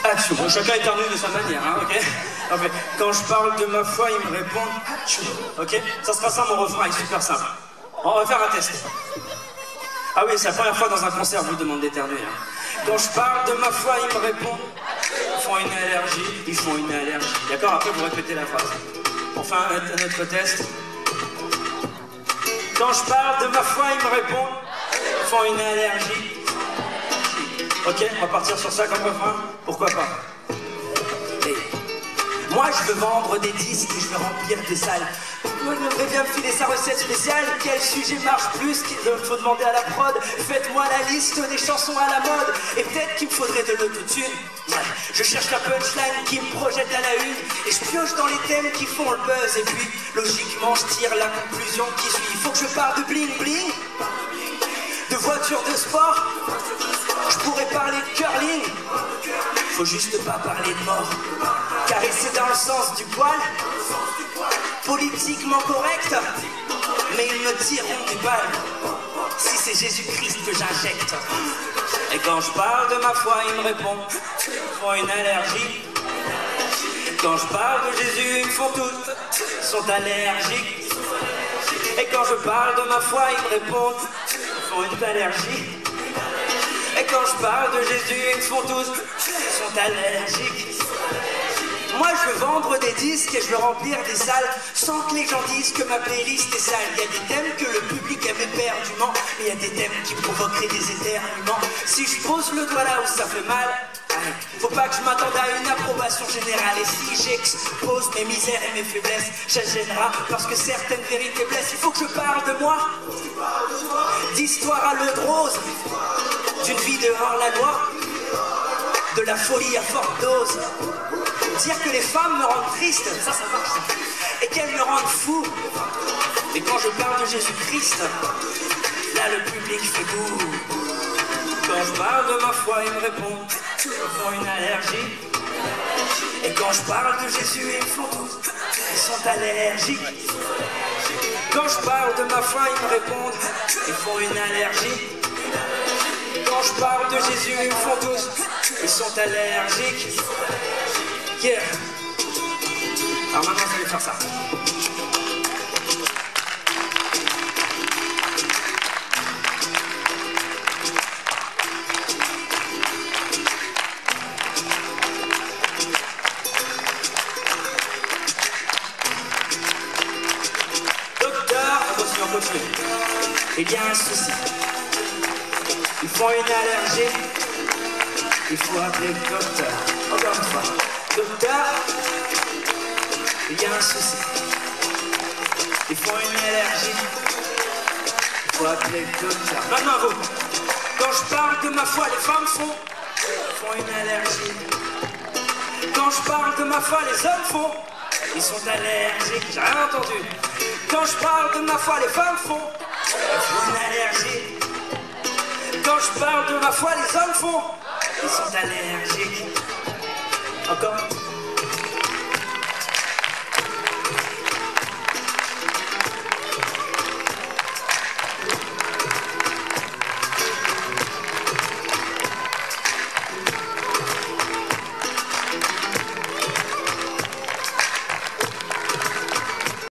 Action. Bon, chacun éternue de sa manière, hein, ok? Enfin, quand je parle de ma foi, ils me répondent action. Ok? Ça sera ça mon refrain, il est super simple. On va faire un test. Ah oui, c'est la première fois dans un concert, vous demande d'éternuer. Hein. Quand je parle de ma foi, ils me répondent. Ils font une allergie, ils font une allergie. D'accord? Après, vous répétez la phrase. Enfin, un autre test. Quand je parle de ma foi, ils me répondent. Ils font une allergie. Ok, on va partir sur ça comme refrain. Pourquoi pas? Et moi, je veux vendre des disques et je veux remplir des salles. Moi, je voudrais bien me filer sa recette spéciale. Quel sujet marche plus qu'il faut demander à la prod? Faites-moi la liste des chansons à la mode. Et peut-être qu'il me faudrait de l'autotune. Ouais, je cherche la punchline qui me projette à la une. Et je pioche dans les thèmes qui font le buzz. Et puis, logiquement, je tire la conclusion qui suit. Il faut que je parle de bling bling, de voitures de sport. Je pourrais parler de curling. Faut juste pas parler de mort. Caresser dans le sens du poil. Politiquement correct, mais ils me tireront des balles si c'est Jésus-Christ que j'injecte. Et quand je parle de ma foi, ils me répondent, ils font une allergie. Quand je parle de Jésus, ils me font toutes, ils sont allergiques. Et quand je parle de ma foi, ils me répondent, ils font une allergie. Et quand je parle de Jésus, ils me font tous, ils sont allergiques. Moi je veux vendre des disques et je veux remplir des salles sans que les gens disent que ma playlist est sale. Il y a des thèmes que le public aime éperdument, mais il y a des thèmes qui provoqueraient des éternuements. Si je pose le doigt là où ça fait mal, faut pas que je m'attende à une approbation générale. Et si j'expose mes misères et mes faiblesses, ça gênera parce que certaines vérités blessent. Il faut que je parle de moi, d'histoire à l'eau de rose, d'une vie dehors la loi, de la folie à forte dose. Dire que les femmes me rendent triste, ça marche. Et qu'elles me rendent fou. Et quand je parle de Jésus-Christ, là le public fait bouh. Quand je parle de ma foi, ils me répondent, ils font une allergie. Et quand je parle de Jésus, ils me font tous, ils sont allergiques. Quand je parle de ma foi, ils me répondent, ils font une allergie. Quand je parle de Jésus, ils me font tous, ils sont allergiques. Yeah. Alors maintenant, je vais faire ça. Docteur, on continue. Il y a un souci. Ils font une allergie. Il faut appeler le docteur. Encore une fois. Docteur, il y a un souci. Ils font une allergie. Il faut appeler le docteur. Maintenant vous. Quand je parle de ma foi, les femmes font une allergie. Quand je parle de ma foi, les hommes ils sont allergiques. J'ai rien entendu. Quand je parle de ma foi, les femmes font une allergie. Quand je parle de ma foi, les hommes ils sont allergiques. Encore.